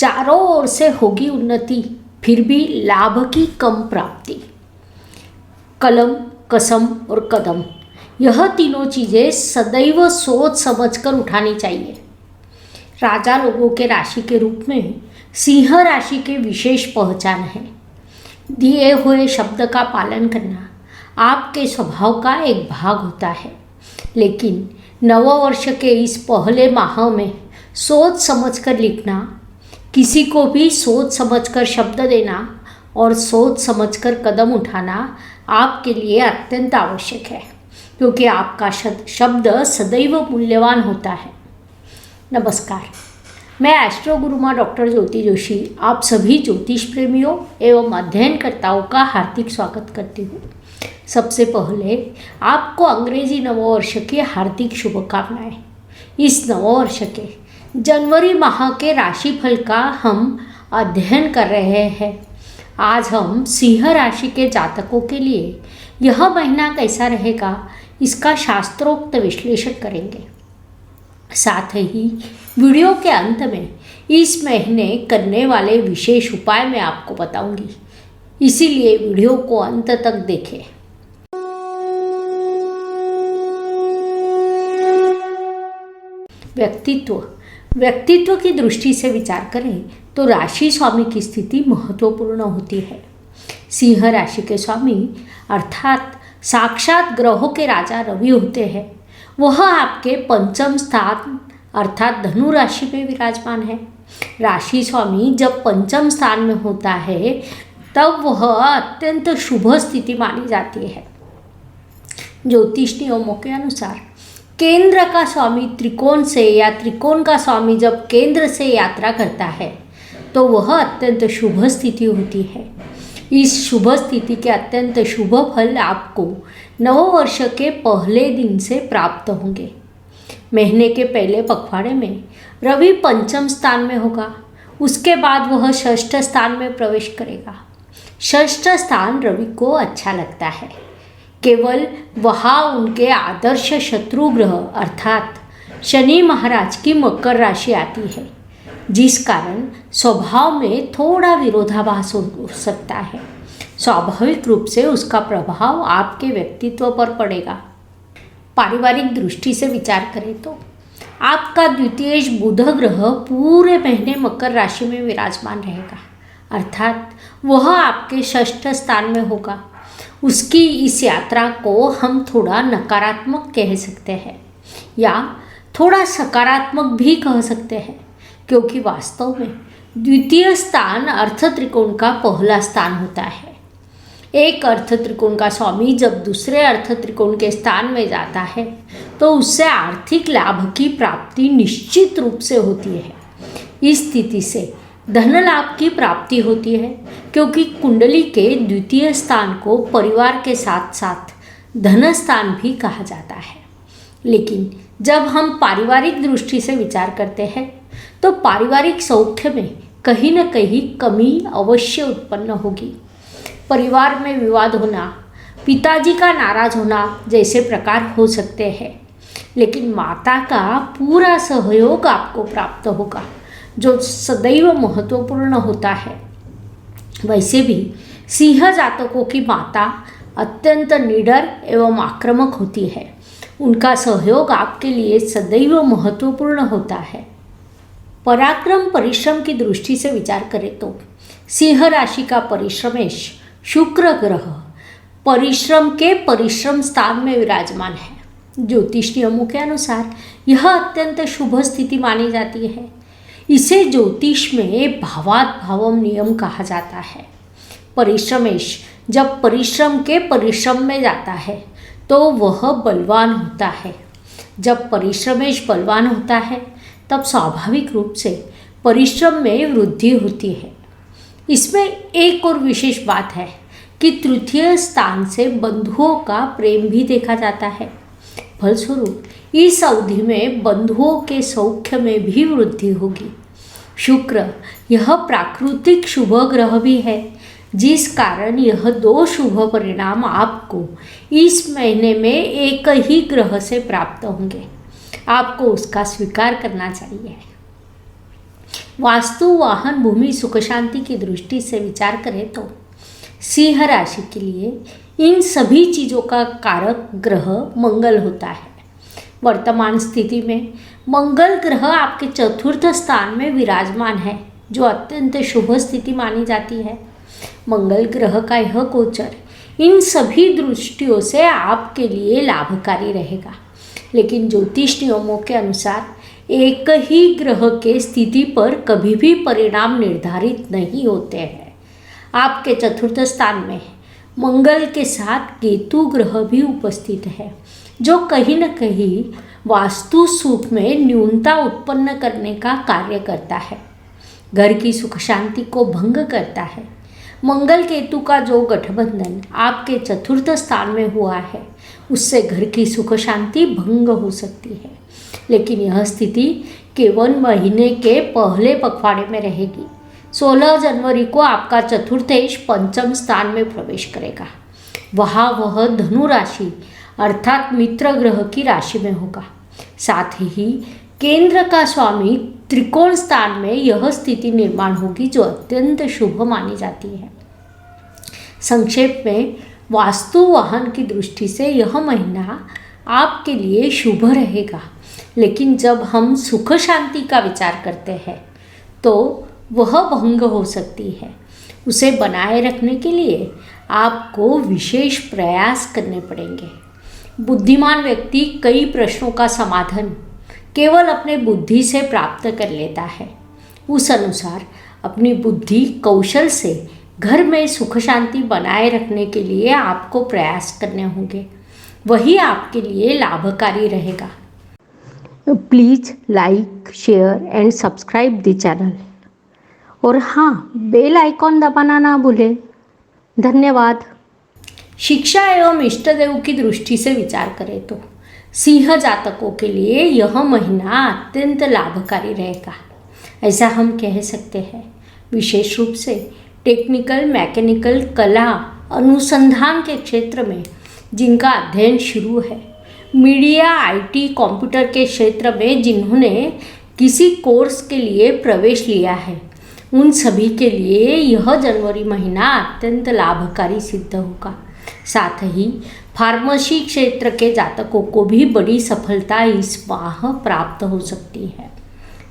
चारों ओर से होगी उन्नति, फिर भी लाभ की कम प्राप्ति। कलम, कसम और कदम, यह तीनों चीज़ें सदैव सोच समझकर उठानी चाहिए। राजा लोगों के राशि के रूप में सिंह राशि के विशेष पहचान है। दिए हुए शब्द का पालन करना आपके स्वभाव का एक भाग होता है, लेकिन नववर्ष के इस पहले माह में सोच समझकर लिखना, किसी को भी सोच समझकर शब्द देना और सोच समझकर कदम उठाना आपके लिए अत्यंत आवश्यक है, क्योंकि आपका शब्द सदैव मूल्यवान होता है। नमस्कार, मैं एस्ट्रो गुरुमा डॉक्टर ज्योति जोशी आप सभी ज्योतिष प्रेमियों एवं अध्ययनकर्ताओं का हार्दिक स्वागत करती हूँ। सबसे पहले आपको अंग्रेजी नववर्ष की हार्दिक शुभकामनाएं। इस नववर्ष के जनवरी माह के राशिफल का हम अध्ययन कर रहे हैं। आज हम सिंह राशि के जातकों के लिए यह महीना कैसा रहेगा, इसका शास्त्रोक्त विश्लेषण करेंगे। साथ ही वीडियो के अंत में इस महीने करने वाले विशेष उपाय मैं आपको बताऊंगी, इसीलिए वीडियो को अंत तक देखें। व्यक्तित्व की दृष्टि से विचार करें तो राशि स्वामी की स्थिति महत्वपूर्ण होती है। सिंह राशि के स्वामी अर्थात साक्षात ग्रहों के राजा रवि होते हैं। वह आपके पंचम स्थान अर्थात धनु राशि में विराजमान है। राशि स्वामी जब पंचम स्थान में होता है तब वह अत्यंत शुभ स्थिति मानी जाती है। ज्योतिष नियमों के अनुसार केंद्र का स्वामी त्रिकोण से या त्रिकोण का स्वामी जब केंद्र से यात्रा करता है तो वह अत्यंत शुभ स्थिति होती है। इस शुभ स्थिति के अत्यंत शुभ फल आपको नववर्ष के पहले दिन से प्राप्त होंगे। महीने के पहले पखवाड़े में रवि पंचम स्थान में होगा, उसके बाद वह षष्ठ स्थान में प्रवेश करेगा। षष्ठ स्थान रवि को अच्छा लगता है, केवल वहाँ उनके आदर्श शत्रु ग्रह अर्थात शनि महाराज की मकर राशि आती है, जिस कारण स्वभाव में थोड़ा विरोधाभास हो सकता है। स्वाभाविक रूप से उसका प्रभाव आपके व्यक्तित्व पर पड़ेगा। पारिवारिक दृष्टि से विचार करें तो आपका द्वितीय बुध ग्रह पूरे महीने मकर राशि में विराजमान रहेगा, अर्थात वह आपके षष्ठ स्थान में होगा। उसकी इस यात्रा को हम थोड़ा नकारात्मक कह सकते हैं या थोड़ा सकारात्मक भी कह सकते हैं, क्योंकि वास्तव में द्वितीय स्थान अर्थ त्रिकोण का पहला स्थान होता है। एक अर्थ त्रिकोण का स्वामी जब दूसरे अर्थ त्रिकोण के स्थान में जाता है तो उससे आर्थिक लाभ की प्राप्ति निश्चित रूप से होती है। इस स्थिति से धन लाभ की प्राप्ति होती है, क्योंकि कुंडली के द्वितीय स्थान को परिवार के साथ साथ धन स्थान भी कहा जाता है। लेकिन जब हम पारिवारिक दृष्टि से विचार करते हैं तो पारिवारिक सौख्य में कहीं न कहीं कमी अवश्य उत्पन्न होगी। परिवार में विवाद होना, पिताजी का नाराज होना जैसे प्रकार हो सकते हैं, लेकिन माता का पूरा सहयोग आपको प्राप्त होगा, जो सदैव महत्वपूर्ण होता है। वैसे भी सिंह जातकों की माता अत्यंत निडर एवं आक्रामक होती है। उनका सहयोग आपके लिए सदैव महत्वपूर्ण होता है। पराक्रम परिश्रम की दृष्टि से विचार करें तो सिंह राशि का परिश्रमेश शुक्र ग्रह परिश्रम के परिश्रम स्थान में विराजमान है। ज्योतिष नियमों के अनुसार यह अत्यंत शुभ स्थिति मानी जाती है। इसे ज्योतिष में भावात भावम नियम कहा जाता है। परिश्रमेश जब परिश्रम के परिश्रम में जाता है तो वह बलवान होता है। जब परिश्रमेश बलवान होता है तब स्वाभाविक रूप से परिश्रम में वृद्धि होती है। इसमें एक और विशेष बात है कि तृतीय स्थान से बंधुओं का प्रेम भी देखा जाता है। फलस्वरूप इस अवधि में बंधुओं के सौख्य में भी वृद्धि होगी। शुक्र यह प्राकृतिक शुभ ग्रह भी है, जिस कारण यह दो शुभ परिणाम आपको इस महीने में एक ही ग्रह से प्राप्त होंगे। आपको उसका स्वीकार करना चाहिए। वास्तु, वाहन, भूमि, सुख शांति की दृष्टि से विचार करें तो सिंह राशि के लिए इन सभी चीज़ों का कारक ग्रह मंगल होता है। वर्तमान स्थिति में मंगल ग्रह आपके चतुर्थ स्थान में विराजमान है, जो अत्यंत शुभ स्थिति मानी जाती है। मंगल ग्रह का यह गोचर इन सभी दृष्टियों से आपके लिए लाभकारी रहेगा, लेकिन ज्योतिष नियमों के अनुसार एक ही ग्रह के स्थिति पर कभी भी परिणाम निर्धारित नहीं होते हैं। आपके चतुर्थ स्थान में मंगल के साथ केतु ग्रह भी उपस्थित है, जो कहीं न कहीं वास्तु सुख में न्यूनता उत्पन्न करने का कार्य करता है, घर की सुख शांति को भंग करता है। मंगल केतु का जो गठबंधन आपके चतुर्थ स्थान में हुआ है, उससे घर की सुख शांति भंग हो सकती है, लेकिन यह स्थिति केवल महीने के पहले पखवाड़े में रहेगी। 16 जनवरी को आपका चतुर्थेश पंचम स्थान में प्रवेश करेगा। वहाँ वह धनु राशि अर्थात मित्र ग्रह की राशि में होगा। साथ ही केंद्र का स्वामी त्रिकोण स्थान में यह स्थिति निर्माण होगी, जो अत्यंत शुभ मानी जाती है। संक्षेप में वास्तु वाहन की दृष्टि से यह महीना आपके लिए शुभ रहेगा, लेकिन जब हम सुख शांति का विचार करते हैं तो वह भंग हो सकती है। उसे बनाए रखने के लिए आपको विशेष प्रयास करने पड़ेंगे। बुद्धिमान व्यक्ति कई प्रश्नों का समाधान केवल अपने बुद्धि से प्राप्त कर लेता है। उस अनुसार अपनी बुद्धि कौशल से घर में सुख शांति बनाए रखने के लिए आपको प्रयास करने होंगे, वही आपके लिए लाभकारी रहेगा। Please like, share and subscribe the channel, और हाँ, बेल आइकॉन दबाना ना भूलें। धन्यवाद। शिक्षा एवं इष्ट देव की दृष्टि से विचार करें तो सिंह जातकों के लिए यह महीना अत्यंत लाभकारी रहेगा, ऐसा हम कह सकते हैं। विशेष रूप से टेक्निकल, मैकेनिकल, कला, अनुसंधान के क्षेत्र में जिनका अध्ययन शुरू है, मीडिया, आईटी, कंप्यूटर के क्षेत्र में जिन्होंने किसी कोर्स के लिए प्रवेश लिया है, उन सभी के लिए यह जनवरी महीना अत्यंत लाभकारी सिद्ध होगा। साथ ही फार्मेसी क्षेत्र के जातकों को भी बड़ी सफलता इस माह प्राप्त हो सकती है।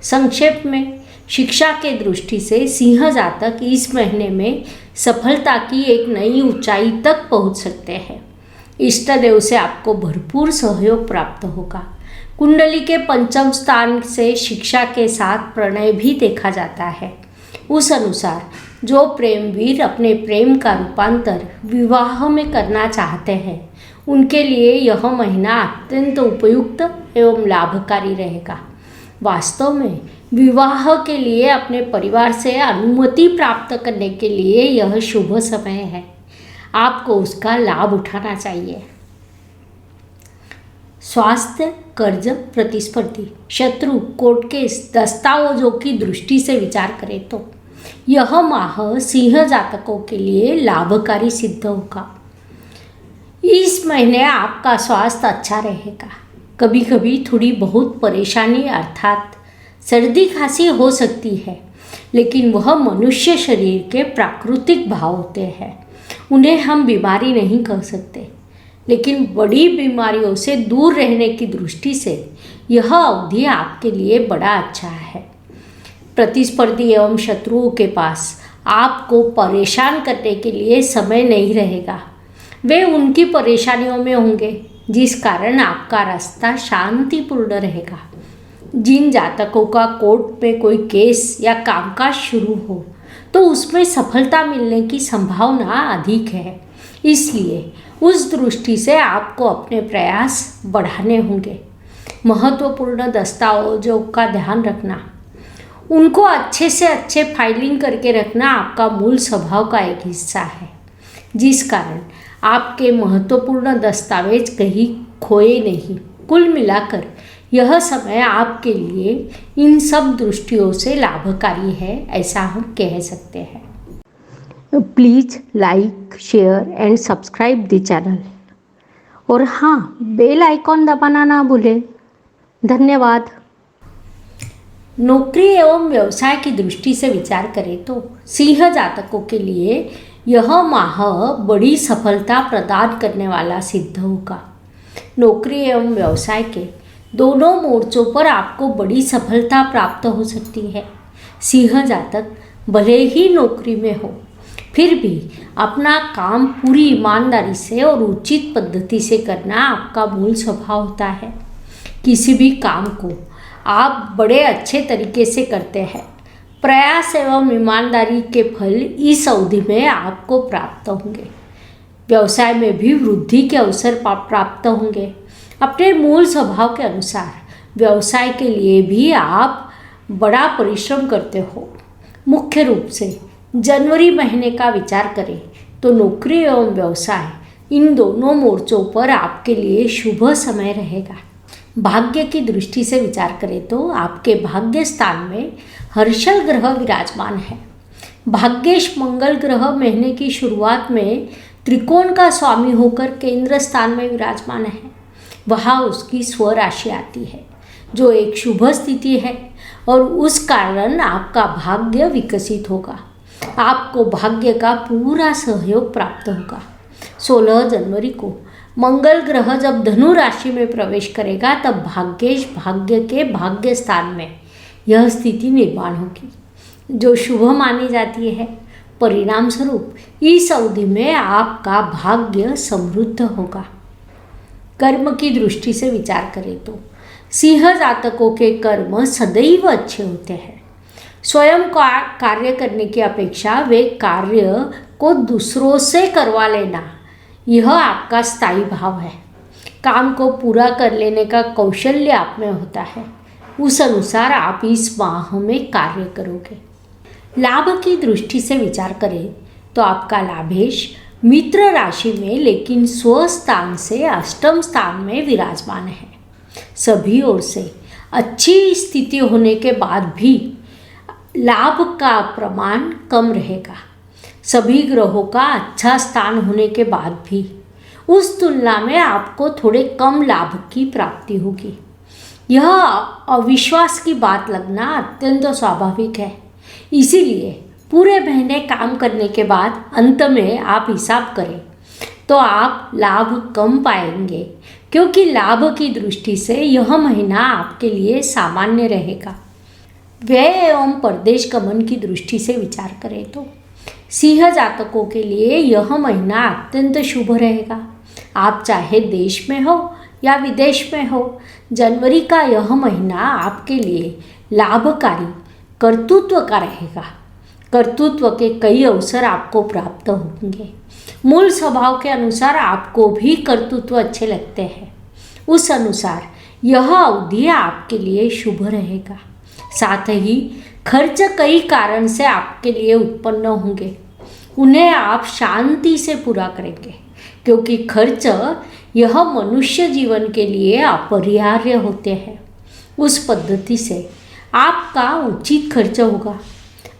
संक्षेप में शिक्षा के दृष्टि से सिंह जातक इस महीने में सफलता की एक नई ऊंचाई तक पहुंच सकते हैं। इष्ट देव से आपको भरपूर सहयोग प्राप्त होगा। कुंडली के पंचम स्थान से शिक्षा के साथ प्रणय भी देखा जाता है। उस अनुसार जो प्रेमवीर अपने प्रेम का रूपांतर विवाह में करना चाहते हैं, उनके लिए यह महीना अत्यंत उपयुक्त एवं लाभकारी रहेगा। वास्तव में विवाह के लिए अपने परिवार से अनुमति प्राप्त करने के लिए यह शुभ समय है, आपको उसका लाभ उठाना चाहिए। स्वास्थ्य, कर्ज, प्रतिस्पर्धी, शत्रु, कोर्ट केस, दस्तावेजों की दृष्टि से विचार करें तो यह माह सिंह जातकों के लिए लाभकारी सिद्ध होगा। इस महीने आपका स्वास्थ्य अच्छा रहेगा। कभी कभी थोड़ी बहुत परेशानी अर्थात सर्दी खांसी हो सकती है, लेकिन वह मनुष्य शरीर के प्राकृतिक भाव होते हैं, उन्हें हम बीमारी नहीं कह सकते। लेकिन बड़ी बीमारियों से दूर रहने की दृष्टि से यह अवधि आपके लिए बड़ा अच्छा है। प्रतिस्पर्धी एवं शत्रुओं के पास आपको परेशान करने के लिए समय नहीं रहेगा। वे उनकी परेशानियों में होंगे, जिस कारण आपका रास्ता शांतिपूर्ण रहेगा। जिन जातकों का कोर्ट में कोई केस या कामकाज शुरू हो तो उसमें सफलता मिलने की संभावना अधिक है, इसलिए उस दृष्टि से आपको अपने प्रयास बढ़ाने होंगे। महत्वपूर्ण दस्तावेजों का ध्यान रखना, उनको अच्छे से अच्छे फाइलिंग करके रखना आपका मूल स्वभाव का एक हिस्सा है, जिस कारण आपके महत्वपूर्ण दस्तावेज कहीं खोए नहीं। कुल मिलाकर यह समय आपके लिए इन सब दृष्टियों से लाभकारी है, ऐसा हम कह सकते हैं। Please like, share and subscribe the channel, और हाँ, बेल आइकॉन दबाना ना भूलें। धन्यवाद। नौकरी एवं व्यवसाय की दृष्टि से विचार करें तो सिंह जातकों के लिए यह माह बड़ी सफलता प्रदान करने वाला सिद्ध होगा। नौकरी एवं व्यवसाय के दोनों मोर्चों पर आपको बड़ी सफलता प्राप्त हो सकती है। सिंह जातक भले ही नौकरी में हो, फिर भी अपना काम पूरी ईमानदारी से और उचित पद्धति से करना आपका मूल स्वभाव होता है। किसी भी काम को आप बड़े अच्छे तरीके से करते हैं। प्रयास एवं ईमानदारी के फल इस अवधि में आपको प्राप्त होंगे। व्यवसाय में भी वृद्धि के अवसर प्राप्त होंगे। अपने मूल स्वभाव के अनुसार व्यवसाय के लिए भी आप बड़ा परिश्रम करते हो। मुख्य रूप से जनवरी महीने का विचार करें तो नौकरी एवं व्यवसाय इन दोनों मोर्चों पर आपके लिए शुभ समय रहेगा। भाग्य की दृष्टि से विचार करें तो आपके भाग्य स्थान में हर्षल ग्रह विराजमान है। भाग्येश मंगल ग्रह महीने की शुरुआत में त्रिकोण का स्वामी होकर केंद्र स्थान में विराजमान है। वहाँ उसकी स्वराशि आती है जो एक शुभ स्थिति है और उस कारण आपका भाग्य विकसित होगा। आपको भाग्य का पूरा सहयोग प्राप्त होगा। 16 जनवरी को मंगल ग्रह जब धनु राशि में प्रवेश करेगा तब भाग्येश भाग्य के भाग्य स्थान में यह स्थिति निर्माण होगी जो शुभ मानी जाती है। परिणाम स्वरूप इस अवधि में आपका भाग्य समृद्ध होगा। कर्म की दृष्टि से विचार करें तो सिंह जातकों के कर्म सदैव अच्छे होते हैं। स्वयं कार्य करने की अपेक्षा वे कार्य को दूसरों से करवा लेना यह आपका स्थायी भाव है। काम को पूरा कर लेने का कौशल्य आप में होता है। उस अनुसार आप इस माह में कार्य करोगे। लाभ की दृष्टि से विचार करें तो आपका लाभेश मित्र राशि में लेकिन स्वस्थान से अष्टम स्थान में विराजमान है। सभी ओर से अच्छी स्थिति होने के बाद भी लाभ का प्रमाण कम रहेगा। सभी ग्रहों का अच्छा स्थान होने के बाद भी उस तुलना में आपको थोड़े कम लाभ की प्राप्ति होगी। यह अविश्वास की बात लगना अत्यंत स्वाभाविक है। इसीलिए पूरे महीने काम करने के बाद अंत में आप हिसाब करें तो आप लाभ कम पाएंगे, क्योंकि लाभ की दृष्टि से यह महीना आपके लिए सामान्य रहेगा। व्यय एवं परदेश गमन की दृष्टि से विचार करें तो सिंह जातकों के लिए यह महीना अत्यंत शुभ रहेगा। आप चाहे देश में हो या विदेश में हो, जनवरी का यह महीना आपके लिए लाभकारी कर्तृत्व का रहेगा। कर्तृत्व के कई अवसर आपको प्राप्त होंगे। मूल स्वभाव के अनुसार आपको भी कर्तृत्व अच्छे लगते हैं। उस अनुसार यह अवधि आपके लिए शुभ रहेगा। साथ ही खर्च कई कारण से आपके लिए उत्पन्न होंगे। उन्हें आप शांति से पूरा करेंगे, क्योंकि खर्च यह मनुष्य जीवन के लिए अपरिहार्य होते हैं। उस पद्धति से आपका उचित खर्च होगा।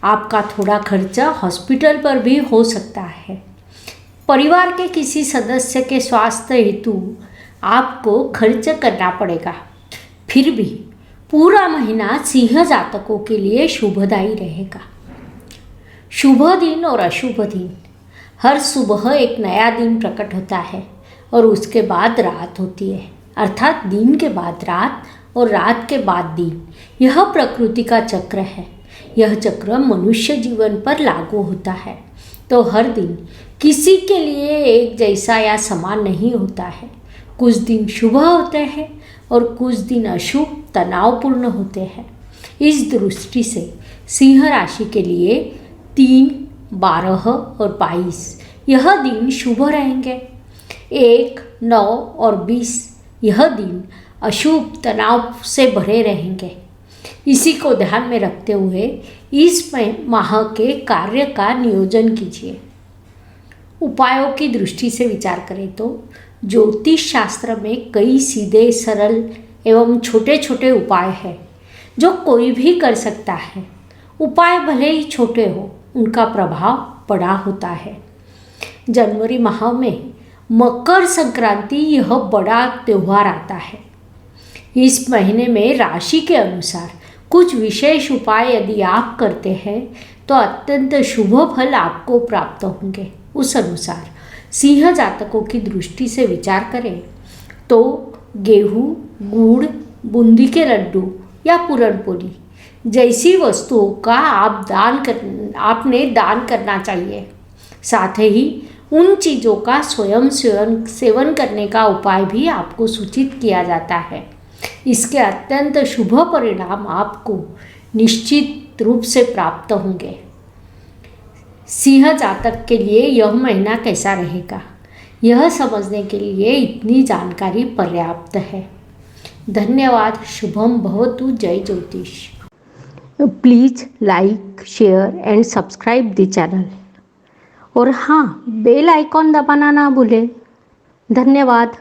आपका थोड़ा खर्च हॉस्पिटल पर भी हो सकता है। परिवार के किसी सदस्य के स्वास्थ्य हेतु आपको खर्च करना पड़ेगा। फिर भी पूरा महीना सिंह जातकों के लिए शुभदायी रहेगा। शुभ दिन और अशुभ दिन। हर सुबह एक नया दिन प्रकट होता है और उसके बाद रात होती है, अर्थात दिन के बाद रात और रात के बाद दिन। यह प्रकृति का चक्र है। यह चक्र मनुष्य जीवन पर लागू होता है। तो हर दिन किसी के लिए एक जैसा या समान नहीं होता है। कुछ दिन शुभ होते हैं और कुछ दिन अशुभ तनावपूर्ण होते हैं। इस दृष्टि से सिंह राशि के लिए 3, 12 और 22 यह दिन शुभ रहेंगे। 1, 9 और 20 यह दिन अशुभ तनाव से भरे रहेंगे। इसी को ध्यान में रखते हुए इस माह के कार्य का नियोजन कीजिए। उपायों की दृष्टि से विचार करें तो ज्योतिष शास्त्र में कई सीधे, सरल एवं छोटे छोटे उपाय हैं जो कोई भी कर सकता है। उपाय भले ही छोटे हो, उनका प्रभाव बड़ा होता है। जनवरी माह में मकर संक्रांति यह बड़ा त्यौहार आता है। इस महीने में राशि के अनुसार कुछ विशेष उपाय यदि आप करते हैं तो अत्यंत शुभ फल आपको प्राप्त होंगे। उस अनुसार सिंह जातकों की दृष्टि से विचार करें तो गेहूँ, गुड़, बूंदी के लड्डू या पूरनपोली जैसी वस्तुओं का आपने दान करना चाहिए। साथ ही उन चीज़ों का स्वयं सेवन करने का उपाय भी आपको सूचित किया जाता है। इसके अत्यंत शुभ परिणाम आपको निश्चित रूप से प्राप्त होंगे। सिंह जातक के लिए यह महीना कैसा रहेगा, यह समझने के लिए इतनी जानकारी पर्याप्त है। धन्यवाद। शुभम भवतु। जय ज्योतिष। Please like, share and subscribe the channel और हाँ, बेल आइकॉन दबाना ना भूलें। धन्यवाद।